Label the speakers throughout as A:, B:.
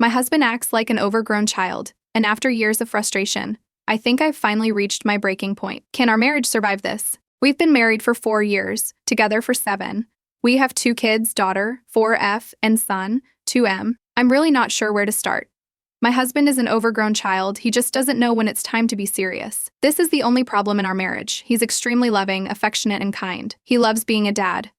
A: My husband acts like an overgrown child, and after years of frustration, I think I've finally reached my breaking point. Can our marriage survive this? We've been married for 4 years, together for 7. We have 2 kids, daughter, 4F, and son, 2M. I'm really not sure where to start. My husband is an overgrown child. He just doesn't know when it's time to be serious. This is the only problem in our marriage. He's extremely loving, affectionate, and kind. He loves being a dad.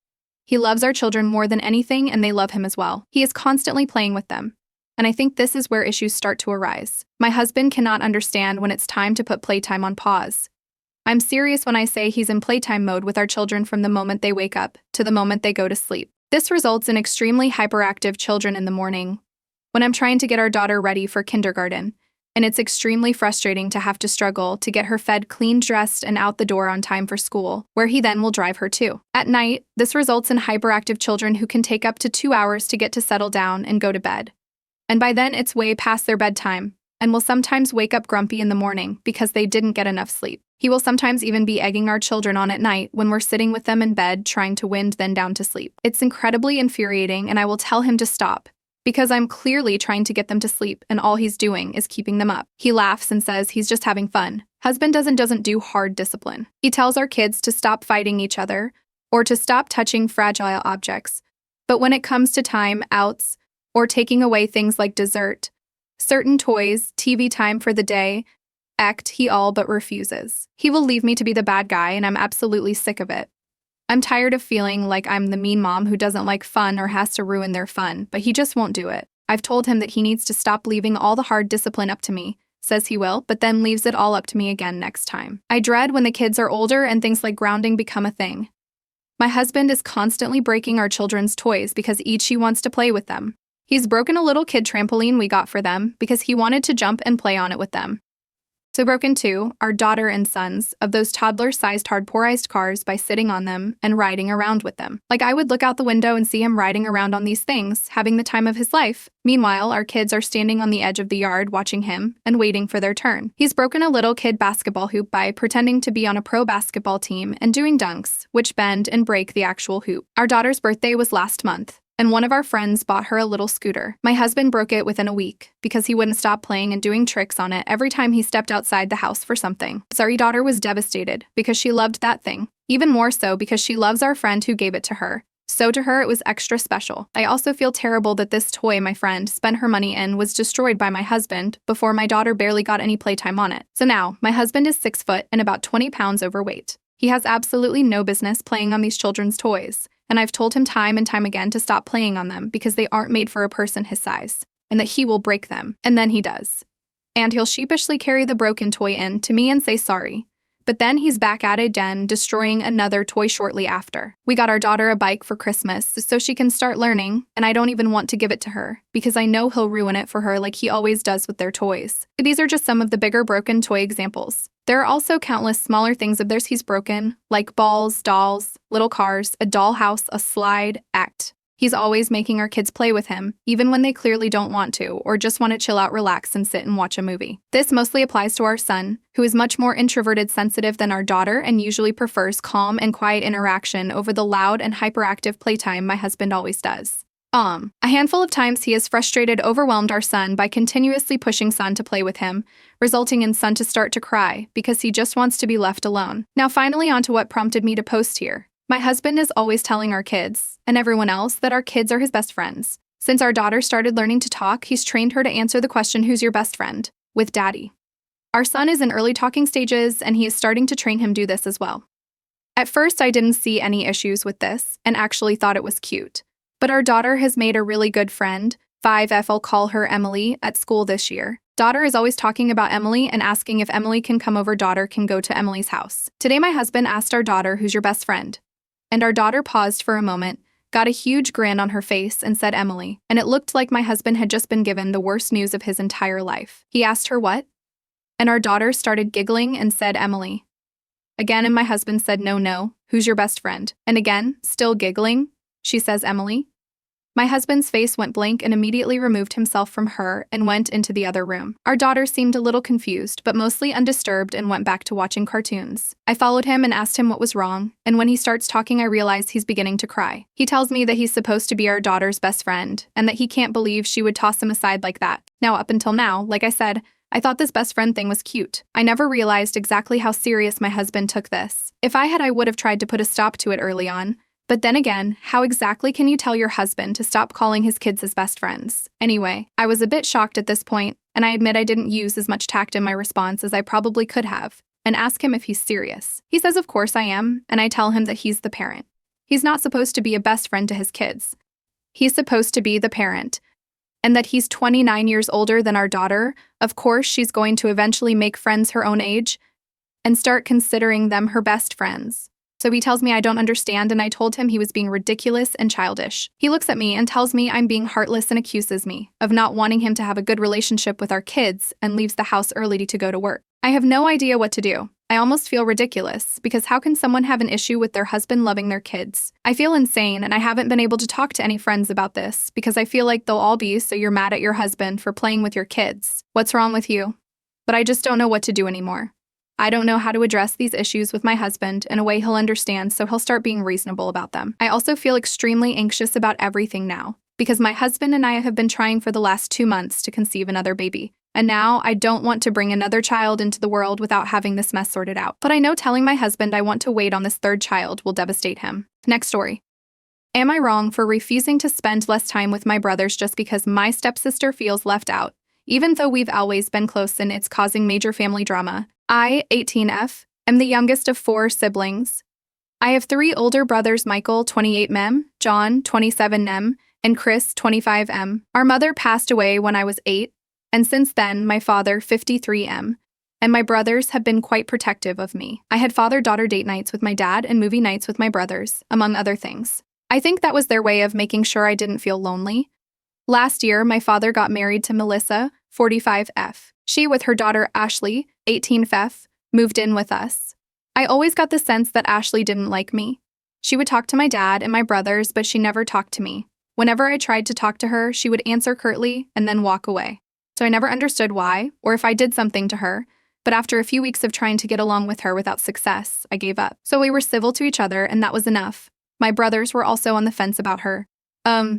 A: He loves our children more than anything, and they love him as well. He is constantly playing with them. And I think this is where issues start to arise. My husband cannot understand when it's time to put playtime on pause. I'm serious when I say he's in playtime mode with our children from the moment they wake up to the moment they go to sleep. This results in extremely hyperactive children in the morning when I'm trying to get our daughter ready for kindergarten, and it's extremely frustrating to have to struggle to get her fed, clean, dressed, and out the door on time for school, where he then will drive her to. At night, this results in hyperactive children who can take up to 2 hours to get to settle down and go to bed. And by then, it's way past their bedtime, and will sometimes wake up grumpy in the morning because they didn't get enough sleep. He will sometimes even be egging our children on at night when we're sitting with them in bed trying to wind them down to sleep. It's incredibly infuriating, and I will tell him to stop, because I'm clearly trying to get them to sleep and all he's doing is keeping them up. He laughs and says he's just having fun. Husband doesn't do hard discipline. He tells our kids to stop fighting each other or to stop touching fragile objects. But when it comes to time outs or taking away things like dessert, certain toys, TV time for the day, he all but refuses. He will leave me to be the bad guy, and I'm absolutely sick of it. I'm tired of feeling like I'm the mean mom who doesn't like fun or has to ruin their fun, but he just won't do it. I've told him that he needs to stop leaving all the hard discipline up to me, says he will, but then leaves it all up to me again next time. I dread when the kids are older and things like grounding become a thing. My husband is constantly breaking our children's toys because he wants to play with them. He's broken a little kid trampoline we got for them because he wanted to jump and play on it with them. So broken too, our daughter and sons, of those toddler-sized hard-porized cars by sitting on them and riding around with them. Like I would look out the window and see him riding around on these things, having the time of his life. Meanwhile, our kids are standing on the edge of the yard watching him and waiting for their turn. He's broken a little kid basketball hoop by pretending to be on a pro basketball team and doing dunks, which bend and break the actual hoop. Our daughter's birthday was last month, and one of our friends bought her a little scooter. My husband broke it within a week because he wouldn't stop playing and doing tricks on it every time he stepped outside the house for something. Our daughter was devastated because she loved that thing, even more so because she loves our friend who gave it to her. So to her, it was extra special. I also feel terrible that this toy my friend spent her money in was destroyed by my husband before my daughter barely got any playtime on it. So now, my husband is 6 foot and about 20 pounds overweight. He has absolutely no business playing on these children's toys. And I've told him time and time again to stop playing on them because they aren't made for a person his size, and that he will break them. And then he does. And he'll sheepishly carry the broken toy in to me and say sorry. But then he's back at it again, destroying another toy shortly after. We got our daughter a bike for Christmas so she can start learning, and I don't even want to give it to her because I know he'll ruin it for her like he always does with their toys. These are just some of the bigger broken toy examples. There are also countless smaller things of theirs he's broken, like balls, dolls, little cars, a dollhouse, a slide, He's always making our kids play with him, even when they clearly don't want to, or just want to chill out, relax, and sit and watch a movie. This mostly applies to our son, who is much more introverted, sensitive than our daughter and usually prefers calm and quiet interaction over the loud and hyperactive playtime my husband always does. A handful of times he has frustrated, overwhelmed our son by continuously pushing son to play with him, resulting in son to start to cry because he just wants to be left alone. Now finally onto what prompted me to post here. My husband is always telling our kids, and everyone else, that our kids are his best friends. Since our daughter started learning to talk, he's trained her to answer the question, "Who's your best friend?" with daddy. Our son is in early talking stages, and he is starting to train him do this as well. At first, I didn't see any issues with this, and actually thought it was cute. But our daughter has made a really good friend, 5F, I'll call her Emily, at school this year. Daughter is always talking about Emily and asking if Emily can come over, daughter can go to Emily's house. Today my husband asked our daughter, "Who's your best friend?" And our daughter paused for a moment, got a huge grin on her face, and said Emily. And it looked like my husband had just been given the worst news of his entire life. He asked her what? And our daughter started giggling and said Emily. Again, and my husband said, No, who's your best friend? And again, still giggling, she says Emily. My husband's face went blank and immediately removed himself from her and went into the other room. Our daughter seemed a little confused, but mostly undisturbed and went back to watching cartoons. I followed him and asked him what was wrong, and when he starts talking, I realize he's beginning to cry. He tells me that he's supposed to be our daughter's best friend and that he can't believe she would toss him aside like that. Now, up until now, like I said, I thought this best friend thing was cute. I never realized exactly how serious my husband took this. If I had, I would have tried to put a stop to it early on. But then again, how exactly can you tell your husband to stop calling his kids his best friends? Anyway, I was a bit shocked at this point, and I admit I didn't use as much tact in my response as I probably could have, and ask him if he's serious. He says of course I am, and I tell him that he's the parent. He's not supposed to be a best friend to his kids. He's supposed to be the parent. And that he's 29 years older than our daughter. Of course, she's going to eventually make friends her own age and start considering them her best friends. So he tells me I don't understand, and I told him he was being ridiculous and childish. He looks at me and tells me I'm being heartless and accuses me of not wanting him to have a good relationship with our kids and leaves the house early to go to work. I have no idea what to do. I almost feel ridiculous, because how can someone have an issue with their husband loving their kids? I feel insane, and I haven't been able to talk to any friends about this, because I feel like they'll all be so you're mad at your husband for playing with your kids. What's wrong with you? But I just don't know what to do anymore. I don't know how to address these issues with my husband in a way he'll understand, so he'll start being reasonable about them. I also feel extremely anxious about everything now, because my husband and I have been trying for the last 2 months to conceive another baby. And now I don't want to bring another child into the world without having this mess sorted out. But I know telling my husband I want to wait on this third child will devastate him. Next story. Am I wrong for refusing to spend less time with my brothers just because my stepsister feels left out, even though we've always been close and it's causing major family drama? I, 18F, am the youngest of 4 siblings. I have 3 older brothers, Michael, 28 mem, John, 27 nem, and Chris, 25 m. Our mother passed away when I was 8, and since then, my father, 53 m, and my brothers have been quite protective of me. I had father-daughter date nights with my dad and movie nights with my brothers, among other things. I think that was their way of making sure I didn't feel lonely. Last year, my father got married to Melissa, 45F. She, with her daughter Ashley, 18F, moved in with us. I always got the sense that Ashley didn't like me. She would talk to my dad and my brothers, but she never talked to me. Whenever I tried to talk to her, she would answer curtly and then walk away. So I never understood why, or if I did something to her, but after a few weeks of trying to get along with her without success, I gave up. So we were civil to each other, and that was enough. My brothers were also on the fence about her.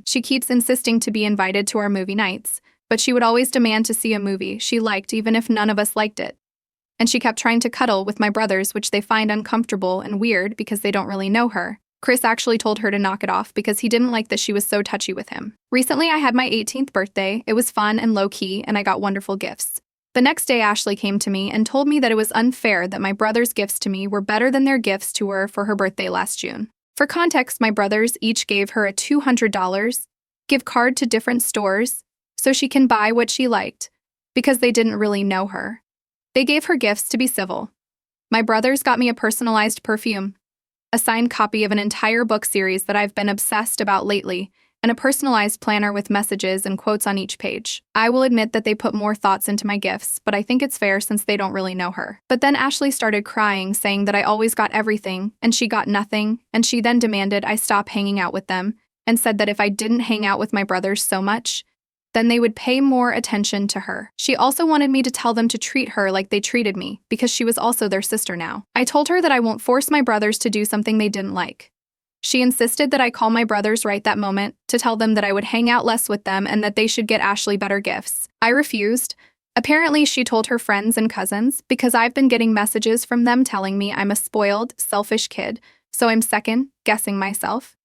A: She keeps insisting to be invited to our movie nights, but she would always demand to see a movie she liked even if none of us liked it. And she kept trying to cuddle with my brothers, which they find uncomfortable and weird because they don't really know her. Chris actually told her to knock it off because he didn't like that she was so touchy with him. Recently, I had my 18th birthday. It was fun and low-key, and I got wonderful gifts. The next day, Ashley came to me and told me that it was unfair that my brother's gifts to me were better than their gifts to her for her birthday last June. For context, my brothers each gave her a $200 gift card to different stores so she can buy what she liked, because they didn't really know her. They gave her gifts to be civil. My brothers got me a personalized perfume, a signed copy of an entire book series that I've been obsessed about lately, and a personalized planner with messages and quotes on each page. I will admit that they put more thoughts into my gifts, but I think it's fair since they don't really know her. But then Ashley started crying, saying that I always got everything, and she got nothing, and she then demanded I stop hanging out with them, and said that if I didn't hang out with my brothers so much, then they would pay more attention to her. She also wanted me to tell them to treat her like they treated me, because she was also their sister now. I told her that I won't force my brothers to do something they didn't like. She insisted that I call my brothers right that moment to tell them that I would hang out less with them and that they should get Ashley better gifts. I refused. Apparently, she told her friends and cousins, because I've been getting messages from them telling me I'm a spoiled, selfish kid, so I'm second-guessing myself.